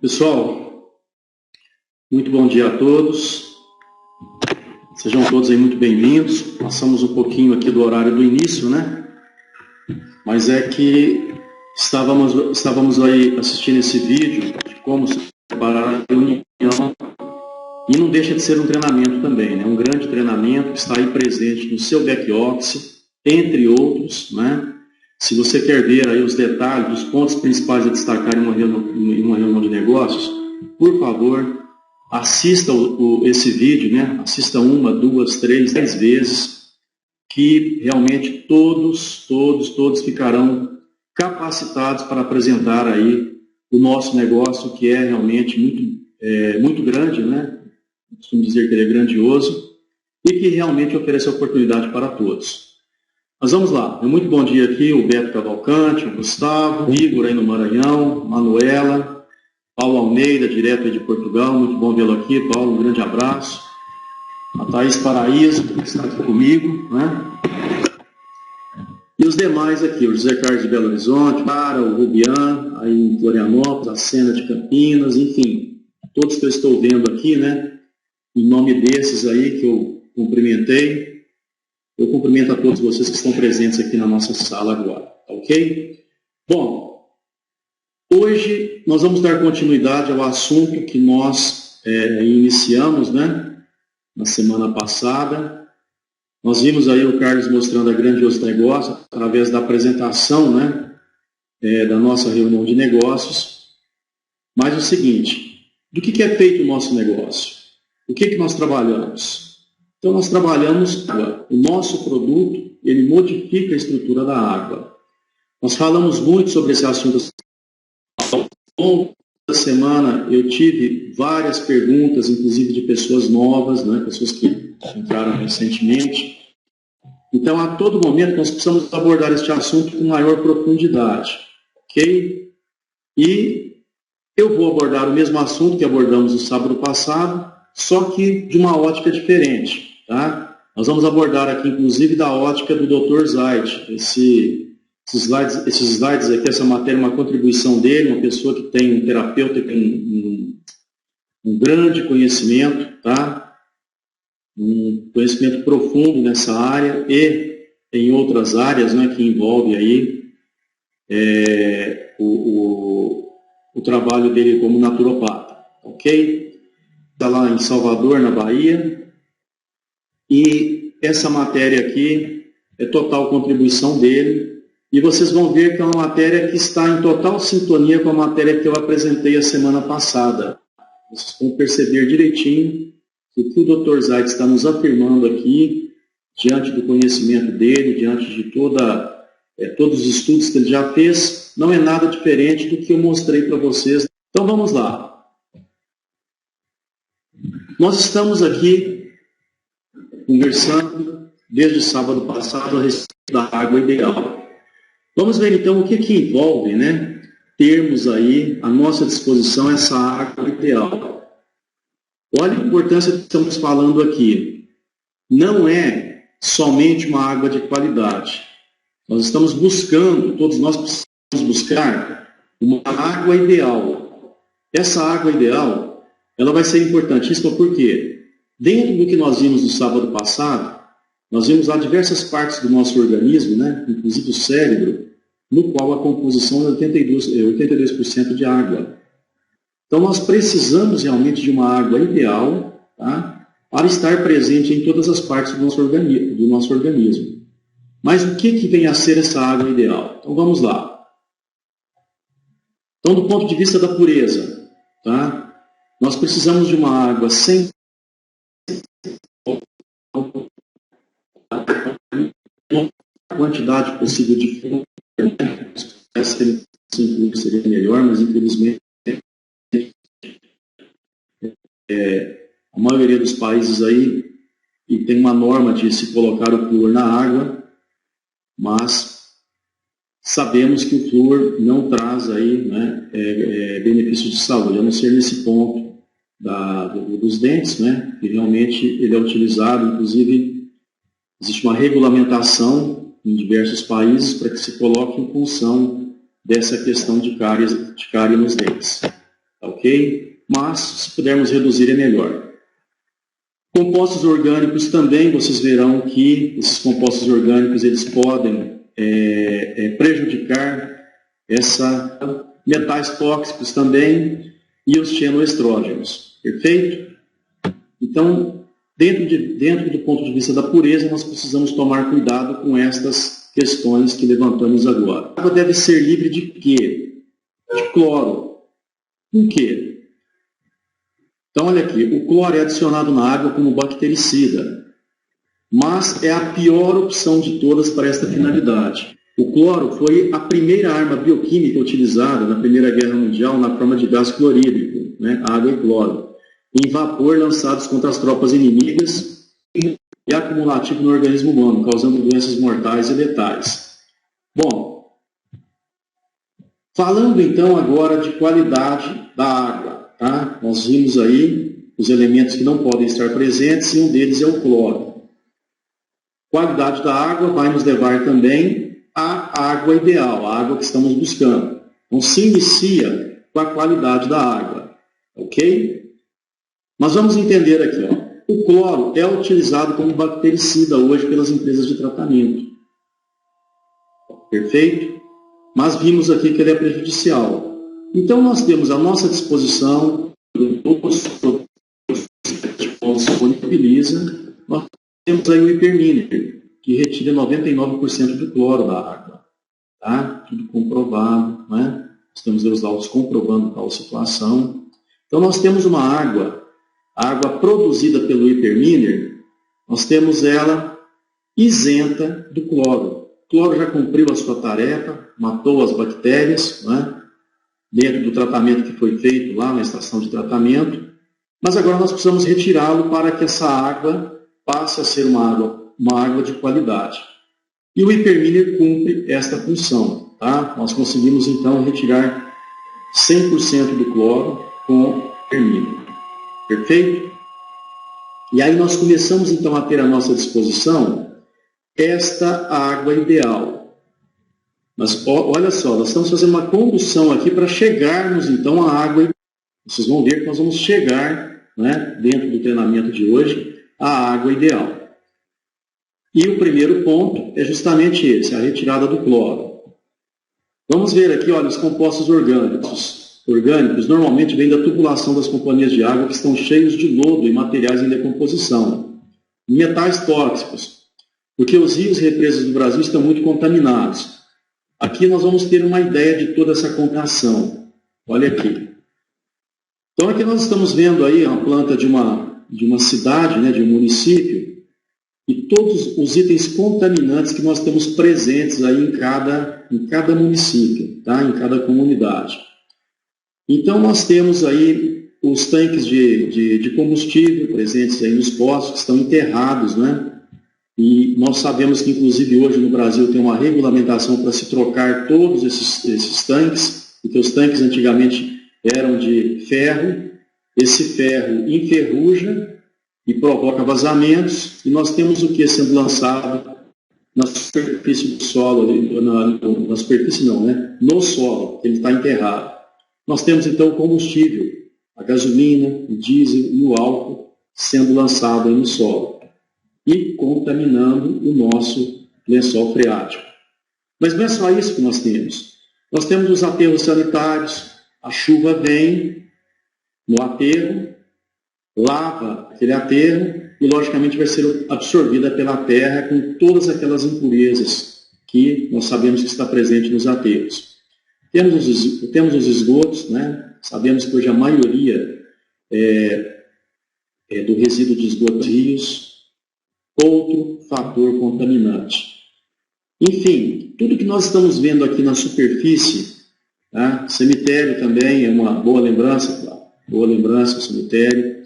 Pessoal, muito bom dia a todos. Sejam todos aí muito bem-vindos. Passamos um pouquinho aqui do horário do início, né? Mas é que estávamos aí assistindo esse vídeo de como se preparar a reunião e não deixa de ser um treinamento também, né? Um grande treinamento que está aí presente no seu back-office, entre outros, né? Se você quer ver aí os detalhes, os pontos principais a destacar em uma reunião de negócios, por favor, assista esse vídeo, né? Assista 1, 2, 3, 10 vezes, que realmente todos ficarão capacitados para apresentar aí o nosso negócio, que é realmente muito grande, né? Costumo dizer que ele é grandioso e que realmente oferece oportunidade para todos. Mas vamos lá, muito bom dia aqui, o Beto Cavalcante, o Gustavo, o Igor aí no Maranhão, Manuela, Paulo Almeida, direto aí de Portugal, muito bom vê-lo aqui, Paulo, um grande abraço. A Thaís Paraíso, que está aqui comigo, né? E os demais aqui, o José Carlos de Belo Horizonte, o Rubian, aí em Florianópolis, a Sena de Campinas, enfim, todos que eu estou vendo aqui, né? Em nome desses aí que eu cumprimentei, eu cumprimento a todos vocês que estão presentes aqui na nossa sala agora, tá ok? Bom, hoje nós vamos dar continuidade ao assunto que nós iniciamos, né, na semana passada. Nós vimos aí o Carlos mostrando a grandioso negócio através da apresentação, né, da nossa reunião de negócios. Mas o seguinte, do que é feito o nosso negócio? O que nós trabalhamos? Então, nós trabalhamos água. O nosso produto, ele modifica a estrutura da água. Nós falamos muito sobre esse assunto. Ao longo da semana, eu tive várias perguntas, inclusive de pessoas novas, né, pessoas que entraram recentemente. Então, a todo momento, nós precisamos abordar este assunto com maior profundidade. Ok? E eu vou abordar o mesmo assunto que abordamos no sábado passado, só que de uma ótica diferente. Tá? Nós vamos abordar aqui, inclusive, da ótica do Dr. Zait. Esses slides aqui, essa matéria, uma contribuição dele, uma pessoa que tem um terapeuta que tem um grande conhecimento, tá? Um conhecimento profundo nessa área e em outras áreas, né, que envolve aí o trabalho dele como naturopata. Ok? Está lá em Salvador, na Bahia. E essa matéria aqui é total contribuição dele. E vocês vão ver que é uma matéria que está em total sintonia com a matéria que eu apresentei a semana passada. Vocês vão perceber direitinho que o que o Dr. Zait está nos afirmando aqui, diante do conhecimento dele, diante de todos os estudos que ele já fez, não é nada diferente do que eu mostrei para vocês. Então vamos lá. Nós estamos aqui conversando desde sábado passado a respeito da água ideal. Vamos ver então o que envolve, né, termos aí à nossa disposição essa água ideal. Olha a importância que estamos falando aqui. Não é somente uma água de qualidade. Nós estamos buscando, todos nós precisamos buscar uma água ideal. Essa água ideal, ela vai ser importantíssima porque dentro do que nós vimos no sábado passado, nós vimos lá diversas partes do nosso organismo, né, inclusive o cérebro, no qual a composição é 82% de água. Então nós precisamos realmente de uma água ideal, tá, para estar presente em todas as partes do nosso organismo. Mas o que vem a ser essa água ideal? Então vamos lá. Então, do ponto de vista da pureza, tá, nós precisamos de uma água sem quantidade possível de flúor, se seria melhor, mas infelizmente a maioria dos países aí e tem uma norma de se colocar o flúor na água, mas sabemos que o flúor não traz aí, né, benefícios de saúde, a não ser nesse ponto dos dentes, né, que realmente ele é utilizado, inclusive existe uma regulamentação em diversos países para que se coloque em função dessa questão de cárie nos dentes. ok? Mas, se pudermos reduzir, é melhor. Compostos orgânicos também, vocês verão que esses compostos orgânicos eles podem prejudicar metais tóxicos também e os xenoestrógenos, perfeito? Então, dentro do ponto de vista da pureza, nós precisamos tomar cuidado com estas questões que levantamos agora. A água deve ser livre de quê? De cloro. Por quê? Então, olha aqui, o cloro é adicionado na água como bactericida, mas é a pior opção de todas para esta finalidade. O cloro foi a primeira arma bioquímica utilizada na Primeira Guerra Mundial na forma de gás clorídrico, né? Água e cloro, em vapor lançados contra as tropas inimigas e acumulativo no organismo humano, causando doenças mortais e letais. Bom, falando então agora de qualidade da água. Tá? Nós vimos aí os elementos que não podem estar presentes e um deles é o cloro. Qualidade da água vai nos levar também à água ideal, a água que estamos buscando. Então se inicia com a qualidade da água, ok? Mas vamos entender aqui, ó. O cloro é utilizado como bactericida hoje pelas empresas de tratamento. Perfeito? Mas vimos aqui que ele é prejudicial. Então, nós temos à nossa disposição, todos os produtos que disponibiliza, nós temos aí o Hyperminer, que retira 99% do cloro da água. Tá? Tudo comprovado, né? Nós temos os laudos comprovando tal situação. Então, nós temos uma água, a água produzida pelo Hyperminer, nós temos ela isenta do cloro. O cloro já cumpriu a sua tarefa, matou as bactérias, né? Dentro do tratamento que foi feito lá na estação de tratamento, mas agora nós precisamos retirá-lo para que essa água passe a ser uma água de qualidade. E o Hyperminer cumpre esta função. Tá? Nós conseguimos então retirar 100% do cloro com o Hyperminer. Perfeito? E aí nós começamos então a ter à nossa disposição esta água ideal. Mas olha só, nós estamos fazendo uma condução aqui para chegarmos então à água. Vocês vão ver que nós vamos chegar, né, dentro do treinamento de hoje, à água ideal. E o primeiro ponto é justamente esse, a retirada do cloro. Vamos ver aqui, olha, os compostos orgânicos. Orgânicos normalmente vêm da tubulação das companhias de água que estão cheios de lodo e materiais em decomposição. Metais tóxicos, porque os rios e represas do Brasil estão muito contaminados. Aqui nós vamos ter uma ideia de toda essa contaminação. Olha aqui. Então aqui nós estamos vendo aí a planta de uma cidade, né, de um município, e todos os itens contaminantes que nós temos presentes aí em cada município, tá? Em cada comunidade. Então nós temos aí os tanques de combustível presentes aí nos postos, que estão enterrados, né? E nós sabemos que, inclusive, hoje no Brasil tem uma regulamentação para se trocar todos esses tanques, porque os tanques antigamente eram de ferro, esse ferro enferruja e provoca vazamentos, e nós temos o que sendo lançado na superfície do solo, na superfície não, né? No solo, ele está enterrado. Nós temos então o combustível, a gasolina, o diesel e o álcool sendo lançado aí no solo e contaminando o nosso lençol freático. Mas não é só isso que nós temos. Nós temos os aterros sanitários, a chuva vem no aterro, lava aquele aterro e, logicamente, vai ser absorvida pela terra com todas aquelas impurezas que nós sabemos que está presente nos aterros. Temos os esgotos, né? Sabemos que hoje a maioria do resíduo de esgoto dos rios. Outro fator contaminante. Enfim, tudo que nós estamos vendo aqui na superfície, tá? Cemitério também é uma boa lembrança, claro. Boa lembrança, cemitério.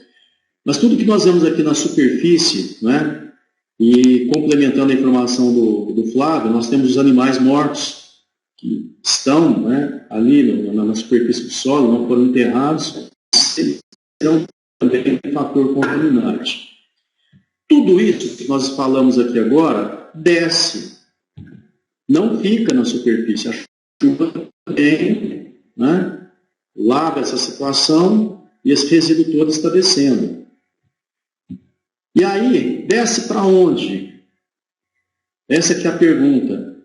Mas tudo que nós vemos aqui na superfície, né? E complementando a informação do Flávio, nós temos os animais mortos que estão, né, ali na superfície do solo, não foram enterrados, serão também um fator contaminante. Tudo isso que nós falamos aqui agora desce, não fica na superfície. A chuva vem, né? lava essa situação e esse resíduo todo está descendo. E aí, desce para onde? Essa aqui é a pergunta.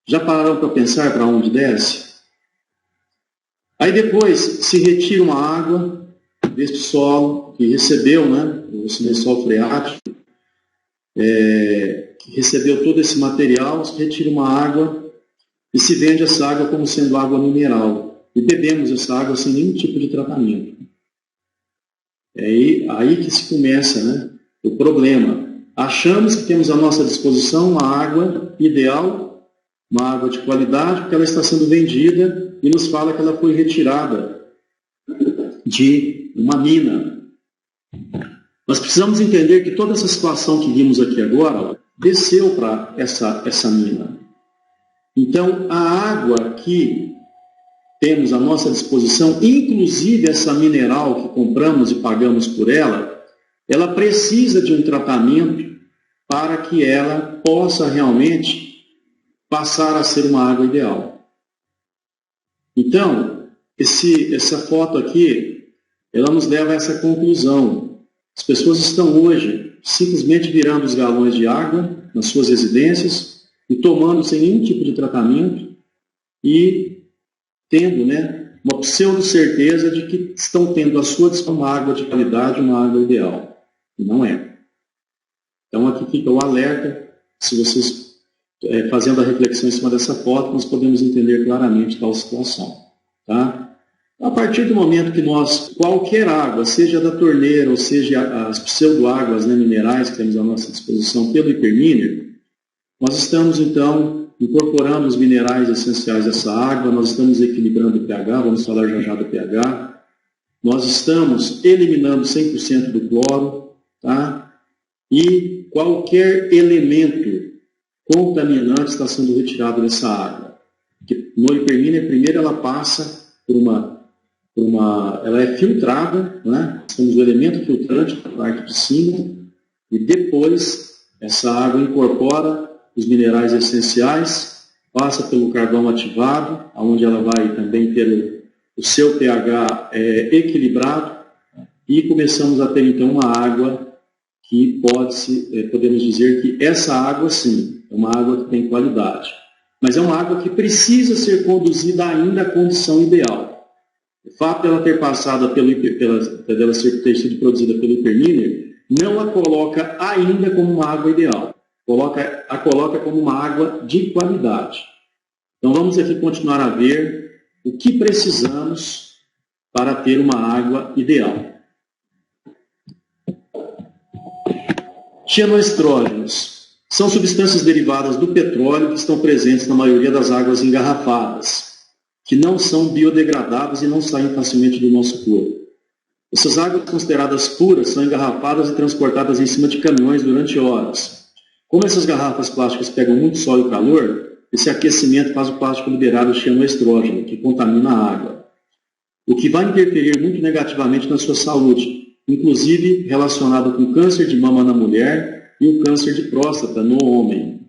Já pararam para pensar para onde desce? Aí depois se retira uma água deste solo que recebeu, né, esse lençol freático, que recebeu todo esse material, se retira uma água e se vende essa água como sendo água mineral. E bebemos essa água sem nenhum tipo de tratamento. É aí que se começa, né, o problema. Achamos que temos à nossa disposição uma água ideal, uma água de qualidade, porque ela está sendo vendida e nos fala que ela foi retirada de uma mina. Nós precisamos entender que toda essa situação que vimos aqui agora desceu para essa mina. Então, a água que temos à nossa disposição, inclusive essa mineral que compramos e pagamos por ela, ela precisa de um tratamento para que ela possa realmente passar a ser uma água ideal. Então, essa foto aqui, ela nos leva a essa conclusão. As pessoas estão hoje simplesmente virando os galões de água nas suas residências e tomando sem nenhum tipo de tratamento e tendo, né, uma pseudo-certeza de que estão tendo à sua disposição uma água de qualidade, uma água ideal. E não é. Então aqui fica o alerta. Se vocês, fazendo a reflexão em cima dessa foto, nós podemos entender claramente tal situação. Tá? A partir do momento que qualquer água, seja da torneira, ou seja as pseudo-águas, né, minerais que temos à nossa disposição pelo hiperminer, nós estamos então incorporando os minerais essenciais dessa água, nós estamos equilibrando o pH, vamos falar já do pH, nós estamos eliminando 100% do cloro, tá? E qualquer elemento contaminante está sendo retirado dessa água. No hiperminer, primeiro ela passa ela é filtrada, né? Temos o elemento filtrante na parte de cima, e depois essa água incorpora os minerais essenciais, passa pelo carvão ativado, onde ela vai também ter o seu pH equilibrado, e começamos a ter então uma água que podemos dizer que essa água sim, é uma água que tem qualidade. Mas é uma água que precisa ser conduzida ainda à condição ideal. O fato dela ter passado ter sido produzida pelo hiperminer não a coloca ainda como uma água ideal. A coloca como uma água de qualidade. Então vamos aqui continuar a ver o que precisamos para ter uma água ideal. Cianoestrógenos são substâncias derivadas do petróleo que estão presentes na maioria das águas engarrafadas, que não são biodegradáveis e não saem facilmente do nosso corpo. Essas águas consideradas puras são engarrafadas e transportadas em cima de caminhões durante horas. Como essas garrafas plásticas pegam muito sol e calor, esse aquecimento faz o plástico liberar o cianoestrógeno, que contamina a água, o que vai interferir muito negativamente na sua saúde, inclusive relacionado com câncer de mama na mulher e o câncer de próstata no homem.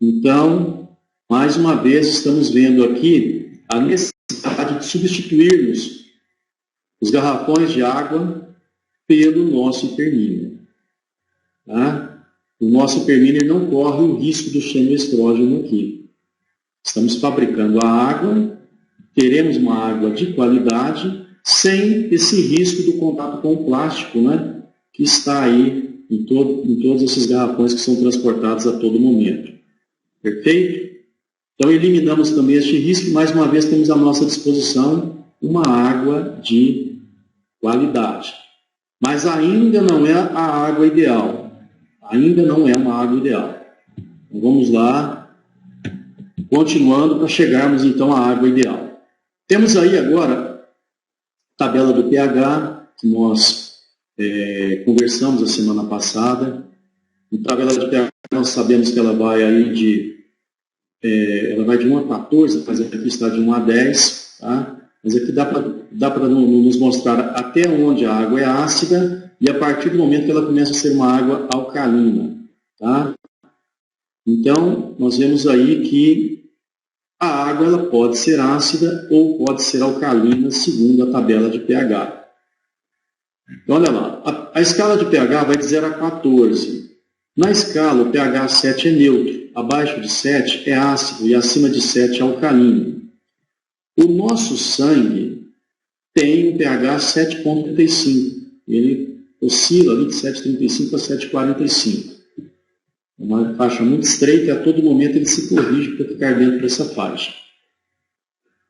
Então, mais uma vez, estamos vendo aqui a necessidade de substituirmos os garrafões de água pelo nosso hiperminer. Tá? O nosso hiperminer não corre o risco do cianoestrógeno aqui. Estamos fabricando a água, teremos uma água de qualidade, sem esse risco do contato com o plástico, né, que está aí em todos esses garrafões que são transportados a todo momento. Perfeito? Então, eliminamos também este risco e, mais uma vez, temos à nossa disposição uma água de qualidade. Mas ainda não é a água ideal. Ainda não é uma água ideal. Então, vamos lá, continuando para chegarmos, então, à água ideal. Temos aí agora tabela do pH, que nós conversamos a semana passada. A tabela de pH, nós sabemos que ela vai aí de 1 a 14, mas aqui está de 1 a 10. Tá? Mas aqui dá para nos mostrar até onde a água é ácida e a partir do momento que ela começa a ser uma água alcalina. Tá? Então, nós vemos aí que a água ela pode ser ácida ou pode ser alcalina, segundo a tabela de pH. Então, olha lá, a escala de pH vai de 0 a 14. Na escala, o pH 7 é neutro, abaixo de 7 é ácido e acima de 7 é alcalino. O nosso sangue tem um pH 7,35. Ele oscila ali de 7,35 a 7,45. É uma faixa muito estreita e a todo momento ele se corrige para ficar dentro dessa faixa.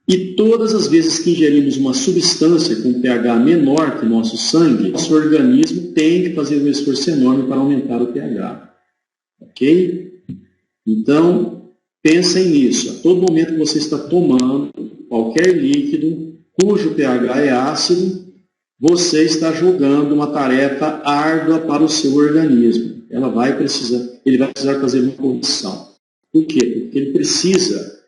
E todas as vezes que ingerimos uma substância com pH menor que o nosso sangue, nosso organismo tem que fazer um esforço enorme para aumentar o pH. Ok? Então, pensem nisso. A todo momento que você está tomando qualquer líquido cujo pH é ácido, você está jogando uma tarefa árdua para o seu organismo. Ele vai precisar fazer uma correção. Por quê? Porque ele precisa,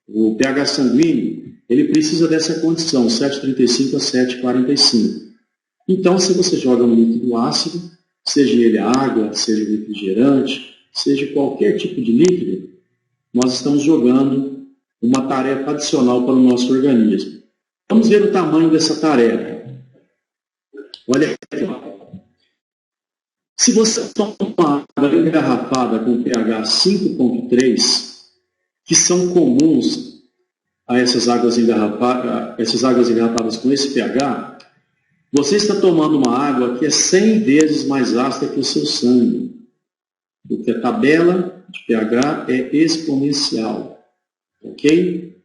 o pH sanguíneo, ele precisa dessa condição, 7,35 a 7,45. Então, se você joga um líquido ácido, seja ele água, seja refrigerante, seja qualquer tipo de líquido, nós estamos jogando uma tarefa adicional para o nosso organismo. Vamos ver o tamanho dessa tarefa. Olha aqui. Se você toma uma água engarrafada com pH 5,3, que são comuns a essas águas engarrafadas com esse pH, você está tomando uma água que é 100 vezes mais ácida que o seu sangue, porque a tabela de pH é exponencial, ok?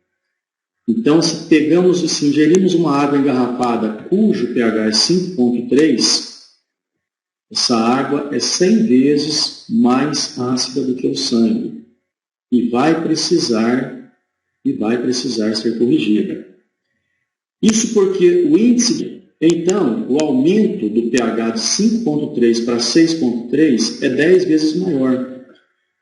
Então, se ingerimos uma água engarrafada cujo pH é 5,3, essa água é 100 vezes mais ácida do que o sangue e vai precisar ser corrigida. Isso porque o índice, então, o aumento do pH de 5,3 para 6,3 é 10 vezes maior.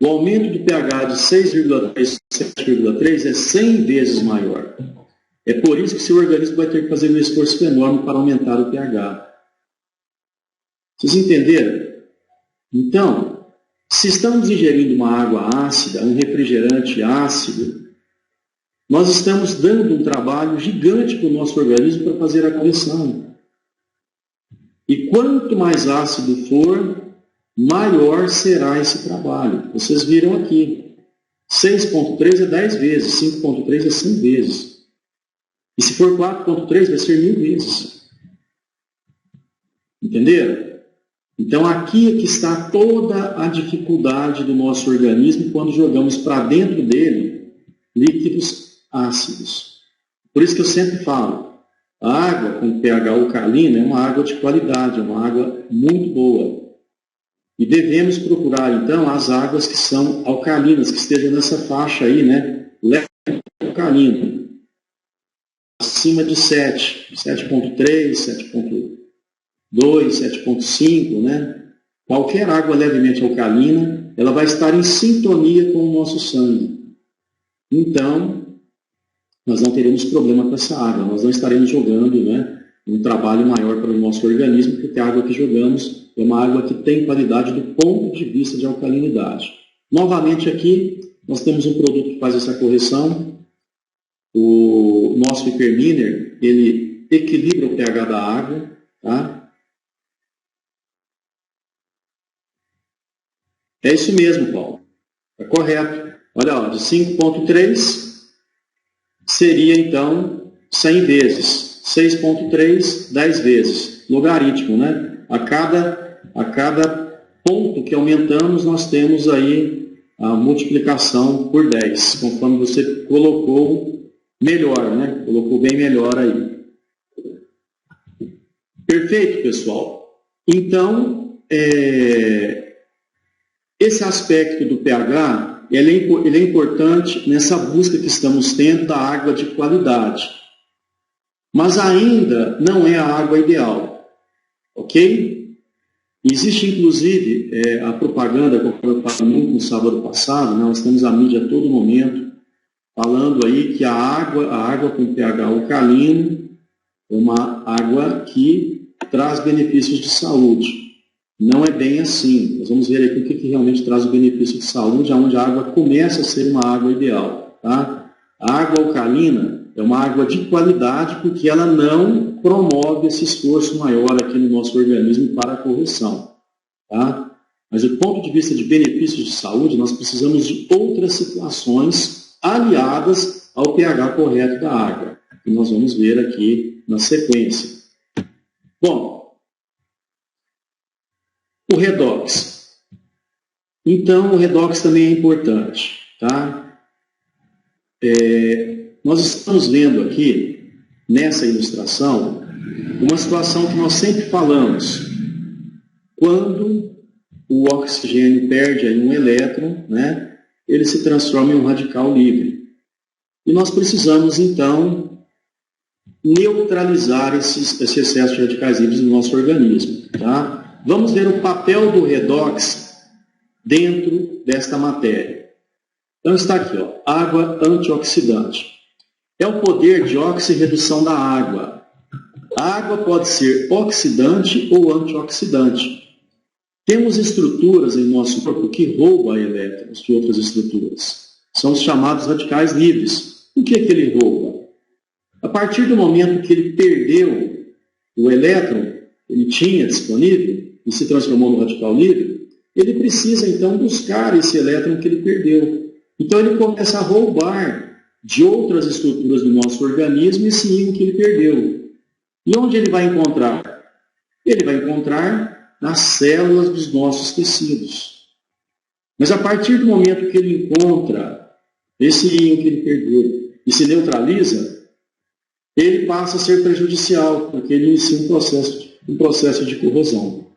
O aumento do pH de 6,3 para 7,3 é 100 vezes maior. É por isso que seu organismo vai ter que fazer um esforço enorme para aumentar o pH. Vocês entenderam? Então, se estamos ingerindo uma água ácida, um refrigerante ácido, nós estamos dando um trabalho gigante para o nosso organismo para fazer a correção. E quanto mais ácido for, maior será esse trabalho. Vocês viram aqui. 6,3 é 10 vezes, 5,3 é 100 vezes. E se for 4,3 vai ser 1000 vezes. Entenderam? Então aqui é que está toda a dificuldade do nosso organismo quando jogamos para dentro dele líquidos ácidos. Por isso que eu sempre falo, a água com pH alcalino é uma água de qualidade, é uma água muito boa. E devemos procurar, então, as águas que são alcalinas, que estejam nessa faixa aí, né? Leve alcalino. Acima de 7, 7,3, 7,2, 7,5, né? Qualquer água levemente alcalina, ela vai estar em sintonia com o nosso sangue. Então, nós não teremos problema com essa água, nós não estaremos jogando, né, um trabalho maior para o nosso organismo, porque a água que jogamos é uma água que tem qualidade do ponto de vista de alcalinidade. Novamente aqui, nós temos um produto que faz essa correção. O nosso Hyperminer, ele equilibra o pH da água, tá? É isso mesmo, Paulo. É correto. Olha lá, de 5,3 seria, então, 100 vezes. 6,3, 10 vezes. Logaritmo, né? A cada ponto que aumentamos, nós temos aí a multiplicação por 10, conforme você colocou melhor, né? Colocou bem melhor aí. Perfeito, pessoal. Então, esse aspecto do pH, ele é importante nessa busca que estamos tendo da água de qualidade. Mas ainda não é a água ideal. Ok? Existe, inclusive, a propaganda, como eu falei muito no sábado passado, né, nós temos a mídia a todo momento falando aí que a água com pH alcalino é uma água que traz benefícios de saúde. Não é bem assim. Nós vamos ver aqui o que realmente traz o benefício de saúde, onde a água começa a ser uma água ideal. Tá? A água alcalina é uma água de qualidade porque ela não promove esse esforço maior aqui no nosso organismo para a correção. Tá? Mas do ponto de vista de benefícios de saúde, nós precisamos de outras situações aliadas ao pH correto da água, que nós vamos ver aqui na sequência. Bom, o redox. Então, o redox também é importante. Tá? Nós estamos vendo aqui, nessa ilustração, uma situação que nós sempre falamos. Quando o oxigênio perde aí um elétron, né, ele se transforma em um radical livre. E nós precisamos, então, neutralizar esse excesso de radicais livres no nosso organismo. Tá? Vamos ver o papel do redox dentro desta matéria. Então está aqui, ó, água antioxidante. É o poder de oxirredução da água. A água pode ser oxidante ou antioxidante. Temos estruturas em nosso corpo que roubam elétrons de outras estruturas. São os chamados radicais livres. O que é que ele rouba? A partir do momento que ele perdeu o elétron, ele tinha disponível e se transformou no radical livre, ele precisa então buscar esse elétron que ele perdeu. Então ele começa a roubar de outras estruturas do nosso organismo esse íon que ele perdeu. E onde ele vai encontrar? Ele vai encontrar nas células dos nossos tecidos. Mas a partir do momento que ele encontra esse íon que ele perdeu e se neutraliza, ele passa a ser prejudicial, porque ele inicia um processo de corrosão.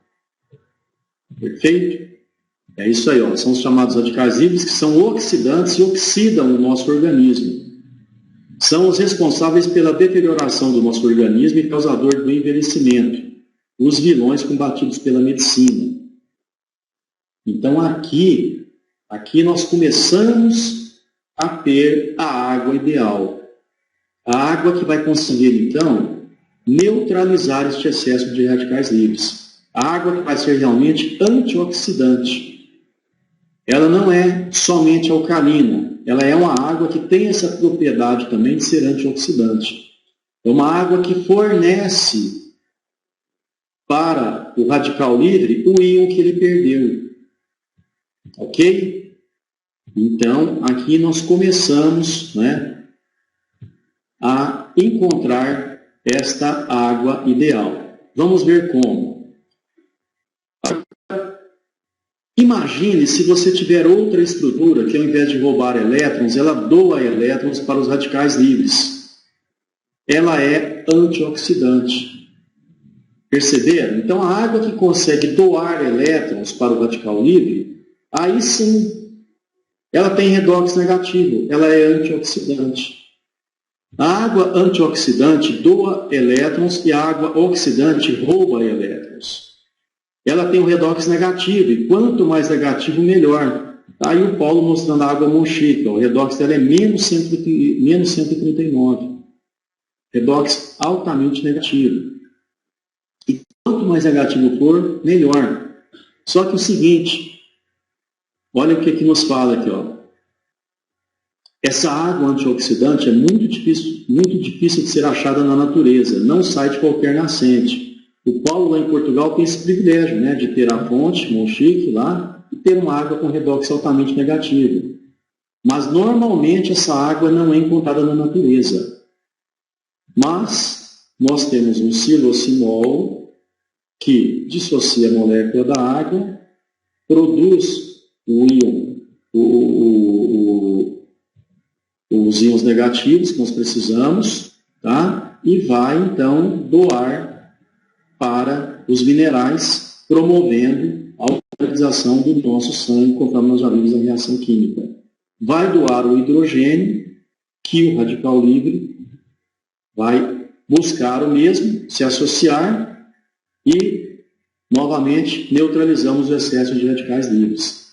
Perfeito? É isso aí, ó. São os chamados radicais livres, que são oxidantes e oxidam o nosso organismo. São os responsáveis pela deterioração do nosso organismo e causador do envelhecimento. Os vilões combatidos pela medicina. Então aqui nós começamos a ter a água ideal. A água que vai conseguir, então, neutralizar este excesso de radicais livres. A água que vai ser realmente antioxidante. Ela não é somente alcalina, ela é uma água que tem essa propriedade também de ser antioxidante. É uma água que fornece para o radical livre o íon que ele perdeu. Ok? Então, aqui nós começamos, né, a encontrar esta água ideal. Vamos ver como. Imagine se você tiver outra estrutura que, ao invés de roubar elétrons, ela doa elétrons para os radicais livres. Ela é antioxidante. Perceberam? Então, a água que consegue doar elétrons para o radical livre, aí sim, ela tem redox negativo, ela é antioxidante. A água antioxidante doa elétrons e a água oxidante rouba elétrons. Ela tem o redox negativo, e quanto mais negativo, melhor. Tá aí o Paulo mostrando a água monchica, o redox dela é menos 139. Redox altamente negativo. E quanto mais negativo for, melhor. Só que o seguinte, olha o que nos fala aqui, ó. Essa água antioxidante é muito difícil de ser achada na natureza, não sai de qualquer nascente. O Paulo, lá em Portugal, tem esse privilégio, né, de ter a fonte, Monchique, lá, e ter uma água com redox altamente negativo. Mas, normalmente, essa água não é encontrada na natureza. Mas, nós temos um silocimol que dissocia a molécula da água, produz o íon, os íons negativos que nós precisamos, tá? E vai, então, doar para os minerais, promovendo a alcalinização do nosso sangue, conforme nós já vimos na reação química. Vai doar o hidrogênio, que o radical livre vai buscar o mesmo, se associar e, novamente, neutralizamos o excesso de radicais livres.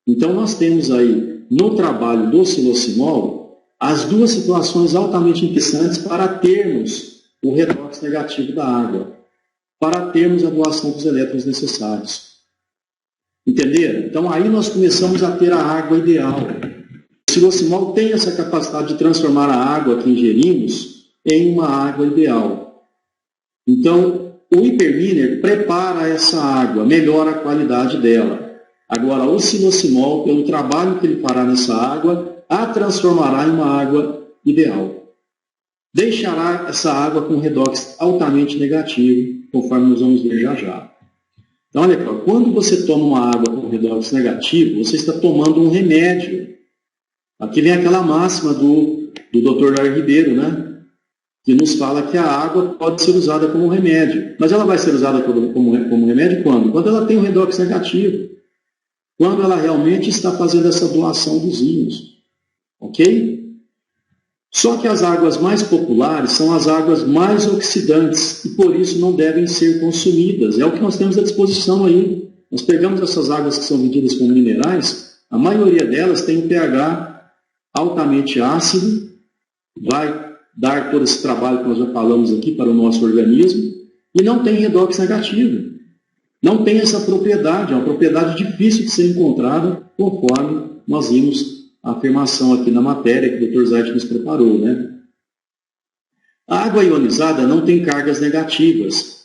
Então, nós temos aí, no trabalho do silocimol, as duas situações altamente interessantes para termos o redox negativo da água, para termos a doação dos elétrons necessários. Entenderam? Então, aí nós começamos a ter a água ideal. silosimol tem essa capacidade de transformar a água que ingerimos em uma água ideal. Então, o hiperminer prepara essa água, melhora a qualidade dela. Agora, o silosimol, pelo trabalho que ele fará nessa água, a transformará em uma água ideal. Deixará essa água com redox altamente negativo, conforme nós vamos ver já já. Então, olha aqui, quando você toma uma água com redox negativo, você está tomando um remédio. Aqui vem aquela máxima do Dr. Dário Ribeiro, né? Que nos fala que a água pode ser usada como remédio. Mas ela vai ser usada como remédio quando? Quando ela tem um redox negativo. Quando ela realmente está fazendo essa doação dos íons. Ok? Só que as águas mais populares são as águas mais oxidantes e por isso não devem ser consumidas. É o que nós temos à disposição aí. Nós pegamos essas águas que são vendidas como minerais, a maioria delas tem um pH altamente ácido, vai dar todo esse trabalho que nós já falamos aqui para o nosso organismo e não tem redox negativo. Não tem essa propriedade, é uma propriedade difícil de ser encontrada conforme nós vimos a afirmação aqui na matéria que o Dr. Zait nos preparou, né? A água ionizada não tem cargas negativas.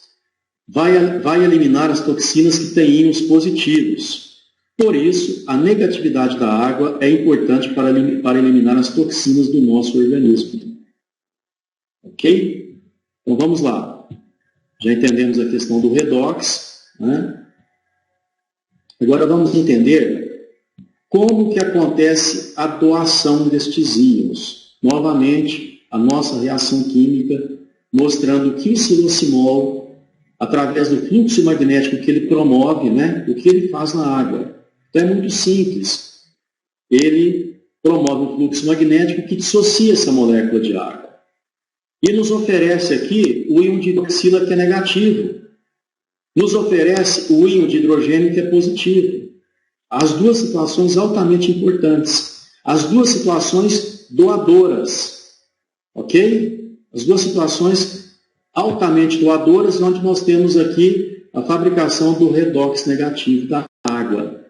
Vai eliminar as toxinas que têm íons positivos. Por isso, a negatividade da água é importante para eliminar as toxinas do nosso organismo. Ok? Então vamos lá. Já entendemos a questão do redox, né? Agora vamos entender como que acontece a doação destes íons. Novamente, a nossa reação química mostrando que o silosimol, através do fluxo magnético que ele promove, né, o que ele faz na água. Então é muito simples. Ele promove um fluxo magnético que dissocia essa molécula de água. E nos oferece aqui o íon de hidroxila, que é negativo. Nos oferece o íon de hidrogênio, que é positivo. As duas situações altamente importantes. As duas situações doadoras. Ok? As duas situações altamente doadoras, onde nós temos aqui a fabricação do redox negativo da água.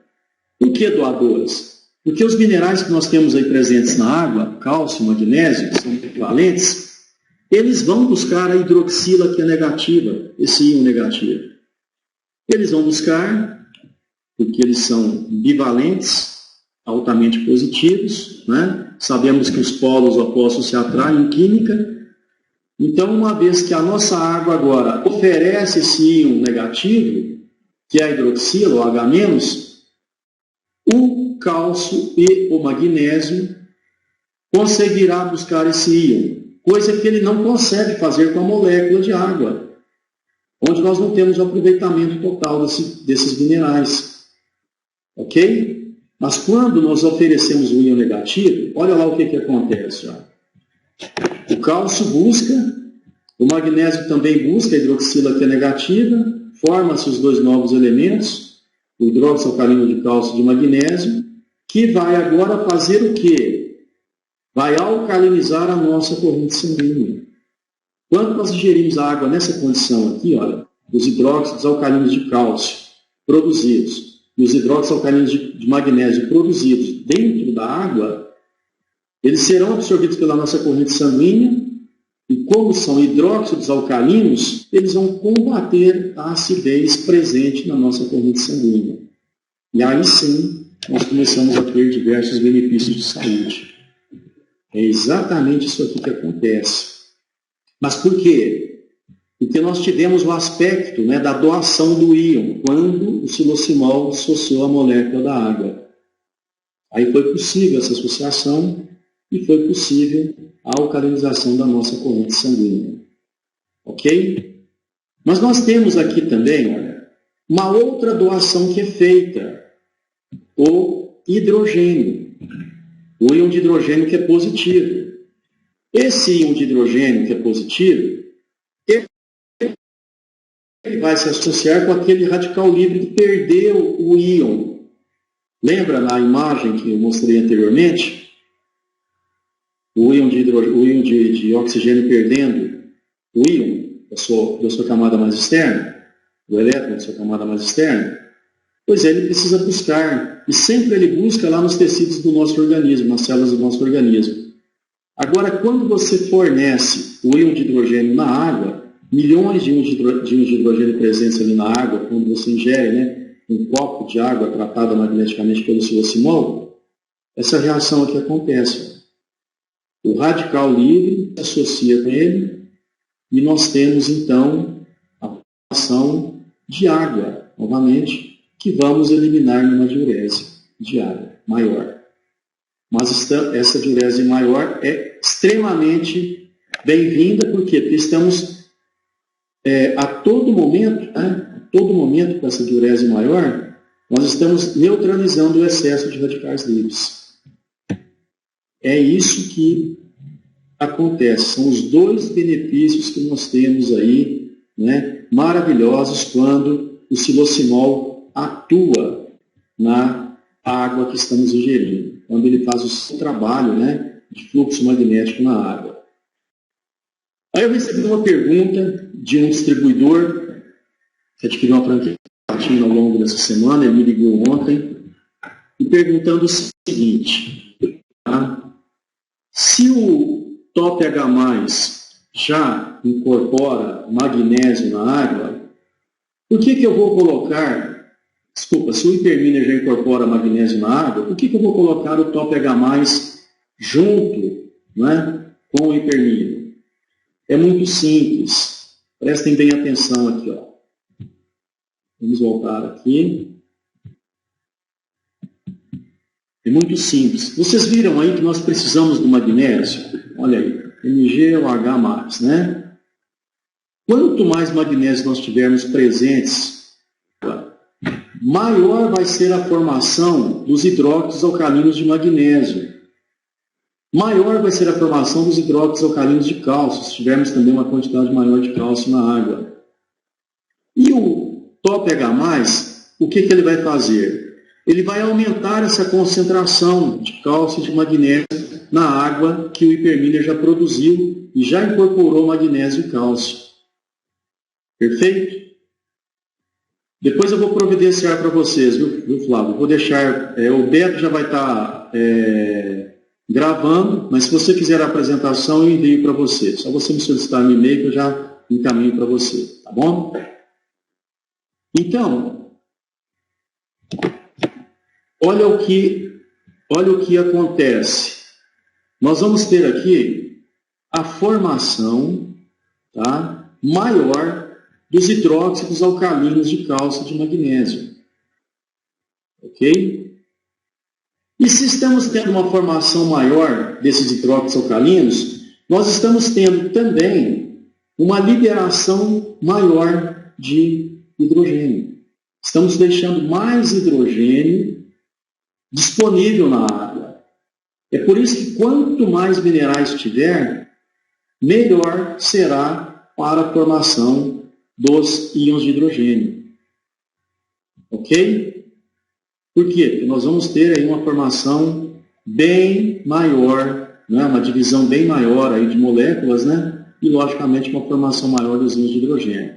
Por que doadoras? Porque os minerais que nós temos aí presentes na água, cálcio, magnésio, que são equivalentes, eles vão buscar a hidroxila, que é negativa, esse íon negativo. Eles vão buscar, porque eles são bivalentes, altamente positivos, né? Sabemos que os polos opostos se atraem em química. Então, uma vez que a nossa água agora oferece esse íon negativo, que é a hidroxila, o H-, o cálcio e o magnésio conseguirá buscar esse íon, coisa que ele não consegue fazer com a molécula de água, onde nós não temos o aproveitamento total desses minerais. Ok? Mas quando nós oferecemos o íon negativo, olha lá o que acontece. Ó. O cálcio busca, o magnésio também busca a hidroxila, que é negativa, forma-se os dois novos elementos, o hidróxido alcalino de cálcio e de magnésio, que vai agora fazer o quê? Vai alcalinizar a nossa corrente sanguínea. Quando nós ingerimos a água nessa condição aqui, olha, os hidróxidos alcalinos de cálcio produzidos e os hidróxidos alcalinos de magnésio produzidos dentro da água, eles serão absorvidos pela nossa corrente sanguínea e, como são hidróxidos alcalinos, eles vão combater a acidez presente na nossa corrente sanguínea. E aí sim, nós começamos a ter diversos benefícios de saúde. É exatamente isso aqui que acontece. Mas por quê? Porque nós tivemos o aspecto, né, da doação do íon, quando o silosimol dissociou a molécula da água. Aí foi possível essa associação e foi possível a alcalinização da nossa corrente sanguínea. Ok? Mas nós temos aqui também, olha, uma outra doação que é feita, o hidrogênio. O íon de hidrogênio, que é positivo. Esse íon de hidrogênio, que é positivo, ele vai se associar com aquele radical livre que perdeu o íon. Lembra na imagem que eu mostrei anteriormente? O íon de oxigênio perdendo o íon da sua camada mais externa, o elétron da sua camada mais externa. Pois é, ele precisa buscar, e sempre ele busca lá nos tecidos do nosso organismo, nas células do nosso organismo. Agora, quando você fornece o íon de hidrogênio na água, milhões de íons de hidrogênio presentes ali na água, quando você ingere, né, um copo de água tratada magneticamente pelo silosimol, essa reação aqui acontece. O radical livre se associa com ele e nós temos, então, a formação de água, novamente, que vamos eliminar numa diurese de água maior. Mas essa diurese maior é extremamente bem-vinda, por quê? Porque estamos a todo momento, com essa diurese maior, nós estamos neutralizando o excesso de radicais livres. É isso que acontece, são os dois benefícios que nós temos aí, né, maravilhosos, quando o silosimol atua na água que estamos ingerindo, quando ele faz o seu trabalho, né, de fluxo magnético na água. Aí eu recebi uma pergunta de um distribuidor que adquiriu uma franquia Platina ao longo dessa semana, ele me ligou ontem, e perguntando o seguinte: se o TOP-H+, já incorpora magnésio na água, por que eu vou colocar, se o hiperminer já incorpora magnésio na água, por que eu vou colocar o TOP-H+, junto, né, com o hiperminer? É muito simples. Prestem bem atenção aqui, ó. Vamos voltar aqui. É muito simples. Vocês viram aí que nós precisamos do magnésio? Olha aí, MgOH+, né? Quanto mais magnésio nós tivermos presentes, maior vai ser a formação dos hidróxidos alcalinos de magnésio. Maior vai ser a formação dos hidróxidos alcalinos de cálcio, se tivermos também uma quantidade maior de cálcio na água. E o TOP-H+, o que ele vai fazer? Ele vai aumentar essa concentração de cálcio e de magnésio na água que o hiperminer já produziu e já incorporou magnésio e cálcio. Perfeito? Depois eu vou providenciar para vocês, viu, Flávio? Vou deixar, o Beto já vai estar gravando, mas se você quiser a apresentação, eu envio para você. Só você me solicitar no e-mail que eu já encaminho para você, tá bom? Então, olha o que acontece. Nós vamos ter aqui a formação, tá, maior dos hidróxidos alcalinos de cálcio e de magnésio. Ok? E se estamos tendo uma formação maior desses hidróxidos alcalinos, nós estamos tendo também uma liberação maior de hidrogênio. Estamos deixando mais hidrogênio disponível na água. É por isso que quanto mais minerais tiver, melhor será para a formação dos íons de hidrogênio. Ok? Por quê? Porque nós vamos ter aí uma formação bem maior, né? Uma divisão bem maior aí de moléculas, né? E, logicamente, uma formação maior dos íons de hidrogênio.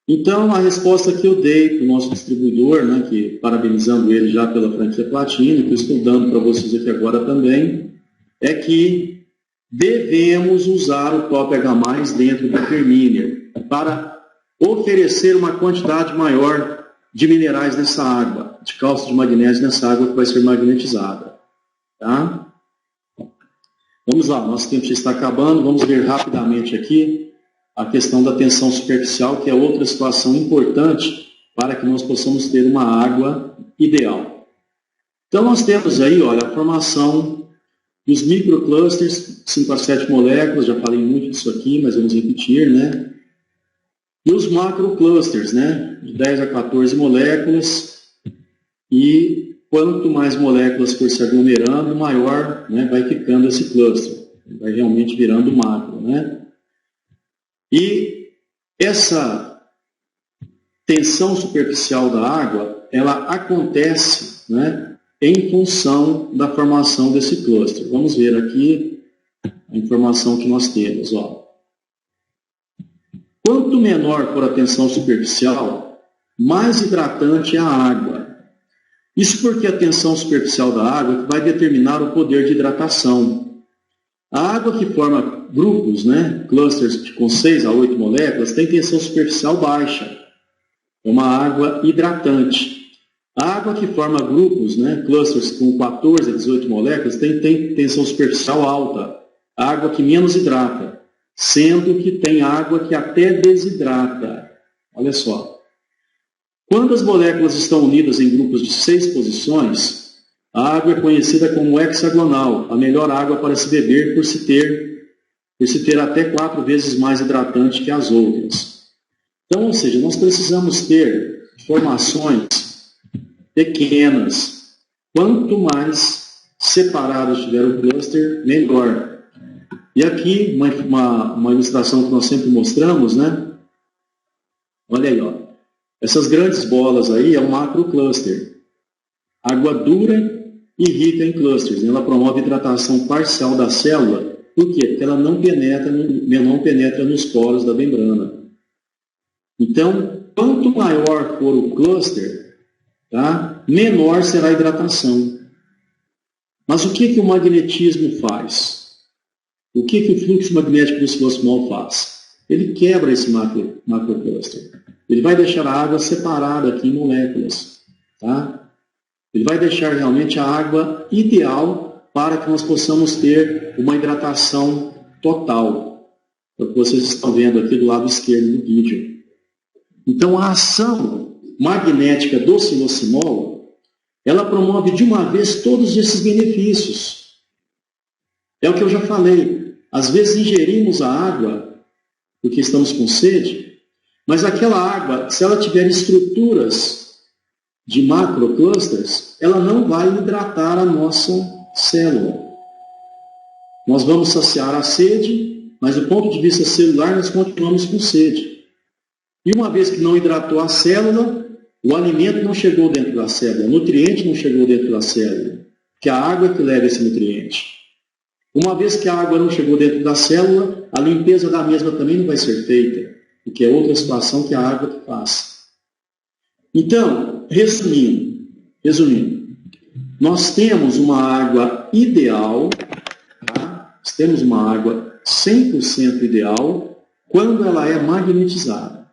Então, a resposta que eu dei para o nosso distribuidor, né, que, parabenizando ele já pela franquia Platina, que eu estou dando para vocês aqui agora também, é que devemos usar o TOP-H+ dentro do hiperminer para oferecer uma quantidade maior de minerais nessa água, de cálcio e de magnésio nessa água que vai ser magnetizada. Tá? Vamos lá, nosso tempo já está acabando, vamos ver rapidamente aqui a questão da tensão superficial, que é outra situação importante para que nós possamos ter uma água ideal. Então, nós temos aí, olha, a formação dos microclusters, 5 a 7 moléculas, já falei muito disso aqui, mas vamos repetir, né? E os macroclusters, né? De 10 a 14 moléculas, e quanto mais moléculas for se aglomerando, maior, né, vai ficando esse cluster, vai realmente virando macro, né? E essa tensão superficial da água, ela acontece, né, em função da formação desse cluster. Vamos ver aqui a informação que nós temos. Ó. Quanto menor for a tensão superficial, mais hidratante é a água. Isso porque a tensão superficial da água vai determinar o poder de hidratação. A água que forma grupos, né, clusters com 6 a 8 moléculas, tem tensão superficial baixa. É uma água hidratante. A água que forma grupos, né, clusters com 14 a 18 moléculas, tem tensão superficial alta. A água que menos hidrata, sendo que tem água que até desidrata. Olha só. Quando as moléculas estão unidas em grupos de 6 posições, a água é conhecida como hexagonal, a melhor água para se beber por se ter até 4 vezes mais hidratante que as outras. Então, ou seja, nós precisamos ter formações pequenas. Quanto mais separado estiver o cluster, melhor. E aqui, uma ilustração que nós sempre mostramos, né? Olha aí, ó. Essas grandes bolas aí é um macrocluster. Água dura e rica em clusters. Ela promove hidratação parcial da célula. Por quê? Porque ela não penetra nos poros da membrana. Então, quanto maior for o cluster, tá, menor será a hidratação. Mas o que o magnetismo faz? O que o fluxo magnético do silosmol faz? Ele quebra esse macrocluster. Ele vai deixar a água separada aqui em moléculas. Tá? Ele vai deixar realmente a água ideal para que nós possamos ter uma hidratação total. É o que vocês estão vendo aqui do lado esquerdo do vídeo. Então, a ação magnética do silosmol, ela promove de uma vez todos esses benefícios. É o que eu já falei. Às vezes ingerimos a água porque estamos com sede, mas aquela água, se ela tiver estruturas de macroclusters, ela não vai hidratar a nossa célula. Nós vamos saciar a sede, mas do ponto de vista celular nós continuamos com sede. E uma vez que não hidratou a célula, o alimento não chegou dentro da célula, o nutriente não chegou dentro da célula, que a água é que leva esse nutriente. Uma vez que a água não chegou dentro da célula, a limpeza da mesma também não vai ser feita, porque é outra situação que a água que faz. Então, resumindo, nós temos uma água ideal, tá? Nós temos uma água 100% ideal quando ela é magnetizada.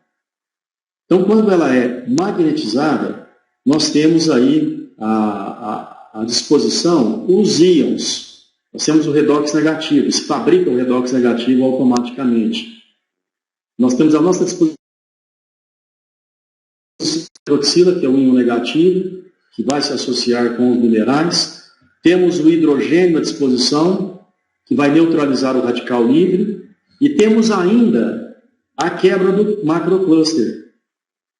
Então, quando ela é magnetizada, nós temos aí à disposição os íons. Nós temos o redox negativo, se fabrica o redox negativo automaticamente. Nós temos à nossa disposição a hidroxila, que é o íon negativo, que vai se associar com os minerais. Temos o hidrogênio à disposição, que vai neutralizar o radical livre. E temos ainda a quebra do macrocluster.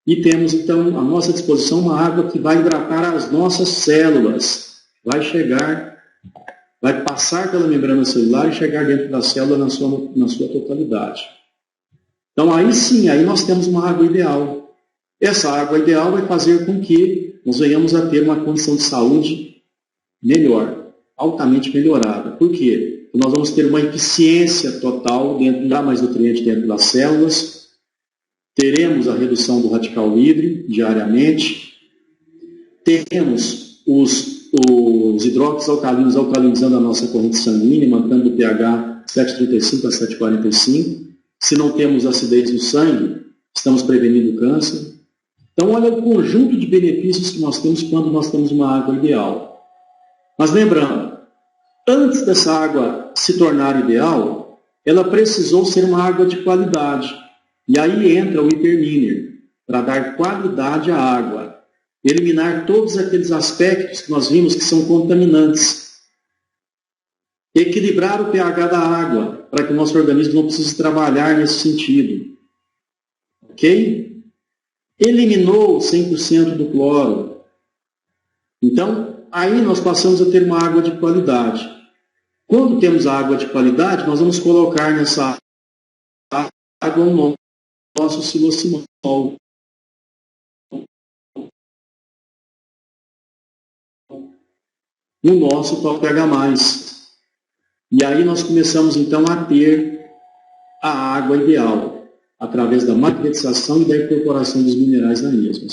E temos, então, à nossa disposição uma água que vai hidratar as nossas células. Vai passar pela membrana celular e chegar dentro da célula na sua totalidade. Então, aí sim, aí nós temos uma água ideal. Essa água ideal vai fazer com que nós venhamos a ter uma condição de saúde melhor, altamente melhorada. Por quê? Porque nós vamos ter uma eficiência total, dar mais nutrientes dentro das células, teremos a redução do radical livre diariamente, teremos os hidróxidos alcalinos alcalinizando a nossa corrente sanguínea, mantendo o pH 7,35 a 7,45. Se não temos acidez no sangue, estamos prevenindo o câncer. Então, olha o conjunto de benefícios que nós temos quando nós temos uma água ideal. Mas lembrando, antes dessa água se tornar ideal, ela precisou ser uma água de qualidade. E aí entra o hiperminer, para dar qualidade à água. Eliminar todos aqueles aspectos que nós vimos que são contaminantes. Equilibrar o pH da água, para que o nosso organismo não precise trabalhar nesse sentido. Ok? Eliminou 100% do cloro. Então, aí nós passamos a ter uma água de qualidade. Quando temos a água de qualidade, nós vamos colocar nessa água o nosso silosmol. No nosso tal pH+. E aí nós começamos então a ter a água ideal, através da magnetização e da incorporação dos minerais na mesma.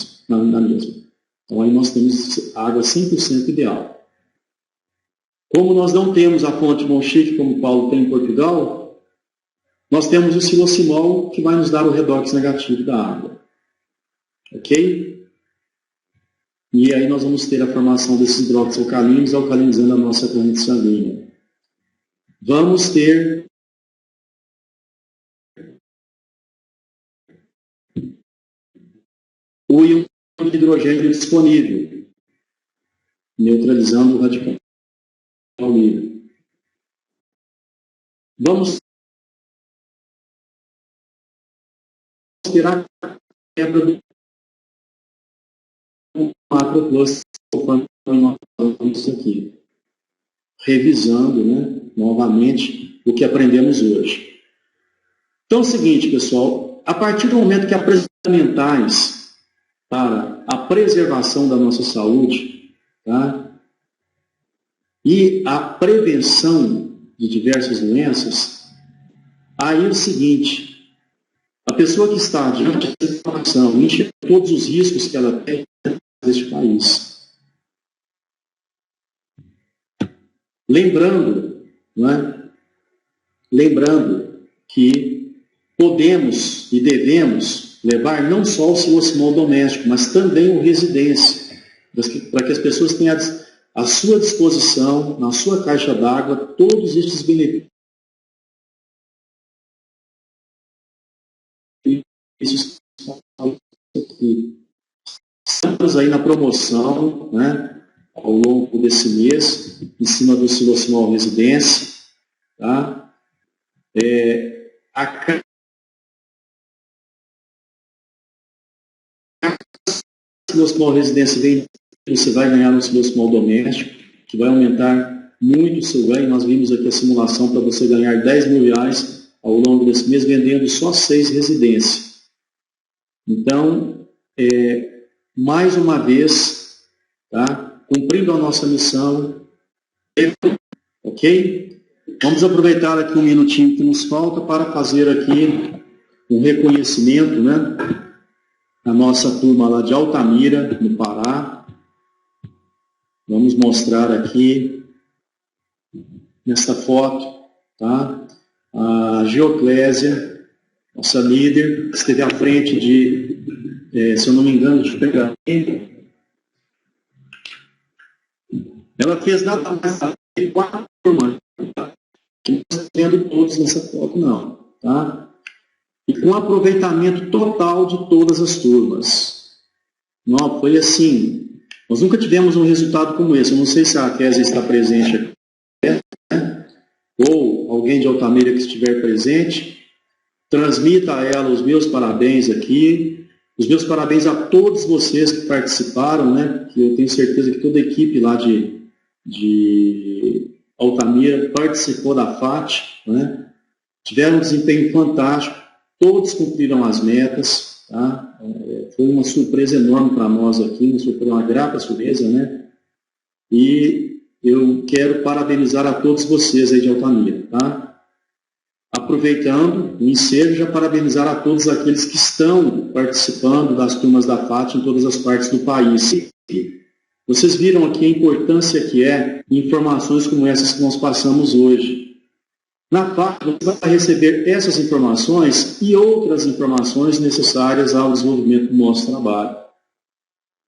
Então aí nós temos água 100% ideal. Como nós não temos a fonte Monchique, como o Paulo tem em Portugal, nós temos o silocimol, que vai nos dar o redox negativo da água. Ok? E aí nós vamos ter a formação desses hidróxidos alcalinos, alcalinizando a nossa corrente sanguínea. Vamos ter o íon de hidrogênio disponível, neutralizando o radical livre. Vamos ter a quebra do macroplus, conforme nós falamos aqui. Revisando, né, novamente o que aprendemos hoje. Então é o seguinte, pessoal, a partir do momento que apresentam fundamentais para a preservação da nossa saúde, tá, e a prevenção de diversas doenças, aí é o seguinte, a pessoa que está diante dessa informação enxerga todos os riscos que ela tem neste país. Lembrando, não é? Lembrando que podemos e devemos levar não só o silocimol doméstico, mas também o residência, para que as pessoas tenham à sua disposição, na sua caixa d'água, todos estes benefícios aqui. Estamos aí na promoção, né, ao longo desse mês, em cima do silocimol residência, tá? A silocimol residência vem, você vai ganhar no silocimol doméstico, que vai aumentar muito o seu ganho. Nós vimos aqui a simulação para você ganhar R$10.000 ao longo desse mês, vendendo só 6 residências. Então, mais uma vez, tá? Cumprindo a nossa missão, ok? Vamos aproveitar aqui um minutinho que nos falta para fazer aqui um reconhecimento, né? A nossa turma lá de Altamira, no Pará. Vamos mostrar aqui, nessa foto, tá? A Geoclésia, nossa líder, que esteve à frente de, se eu não me engano, de pegar. Ela fez nada mais de 4 turmas, tá? Que não está vendo todos nessa foto, não, tá? E com aproveitamento total de todas as turmas. Não, foi assim, nós nunca tivemos um resultado como esse. Eu não sei se a Kézia está presente aqui, né? Ou alguém de Altamira que estiver presente. Transmita a ela os meus parabéns aqui, os meus parabéns a todos vocês que participaram, né? Que eu tenho certeza que toda a equipe lá de Altamira participou da FAT, né? Tiveram um desempenho fantástico, todos cumpriram as metas, tá? Foi uma surpresa enorme para nós aqui, uma grata surpresa, né? E eu quero parabenizar a todos vocês aí de Altamira, tá? Aproveitando o ensejo, já parabenizar a todos aqueles que estão participando das turmas da FAT em todas as partes do país. Vocês viram aqui a importância que é informações como essas que nós passamos hoje. Na FAT, você vai receber essas informações e outras informações necessárias ao desenvolvimento do nosso trabalho.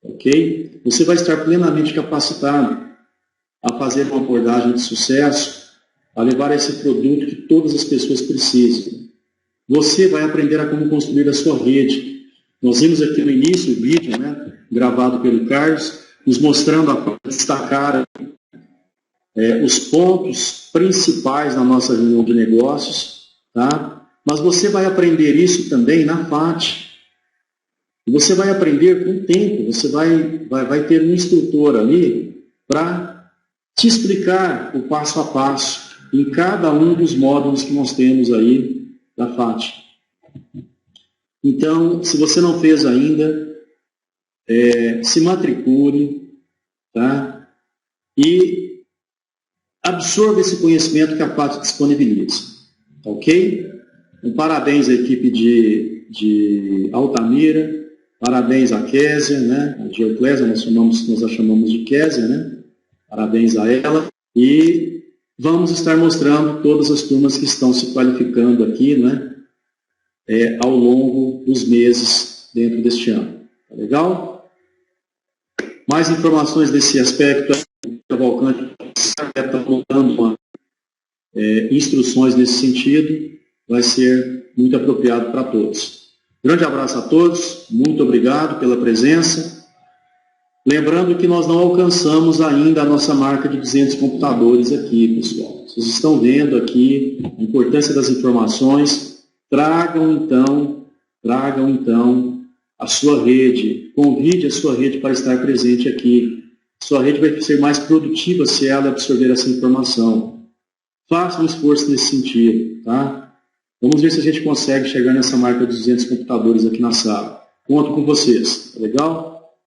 Ok? Você vai estar plenamente capacitado a fazer uma abordagem de sucesso, a levar esse produto que todas as pessoas precisam. Você vai aprender a como construir a sua rede. Nós vimos aqui no início o vídeo, né, gravado pelo Carlos, nos mostrando a destacar os pontos principais da nossa reunião de negócios, tá? Mas você vai aprender isso também na FAT. Você vai aprender com o tempo, você vai ter um instrutor ali para te explicar o passo a passo em cada um dos módulos que nós temos aí da FAT. Então, se você não fez ainda, se matricule, tá? E absorva esse conhecimento que a FAT disponibiliza, ok? Um parabéns à equipe de Altamira, Parabéns a Késia, né? A Geoclésia, nós a chamamos de Késia, né? Parabéns a ela. E vamos estar mostrando todas as turmas que estão se qualificando aqui, né? Ao longo dos meses dentro deste ano. Tá legal? Mais informações desse aspecto, o Cavalcante está montando instruções nesse sentido, vai ser muito apropriado para todos. Grande abraço a todos, muito obrigado pela presença. Lembrando que nós não alcançamos ainda a nossa marca de 200 computadores aqui, pessoal. Vocês estão vendo aqui a importância das informações. Tragam então a sua rede, convide a sua rede para estar presente aqui. Sua rede vai ser mais produtiva se ela absorver essa informação. Faça um esforço nesse sentido, tá? Vamos ver se a gente consegue chegar nessa marca de 200 computadores aqui na sala. Conto com vocês, tá legal?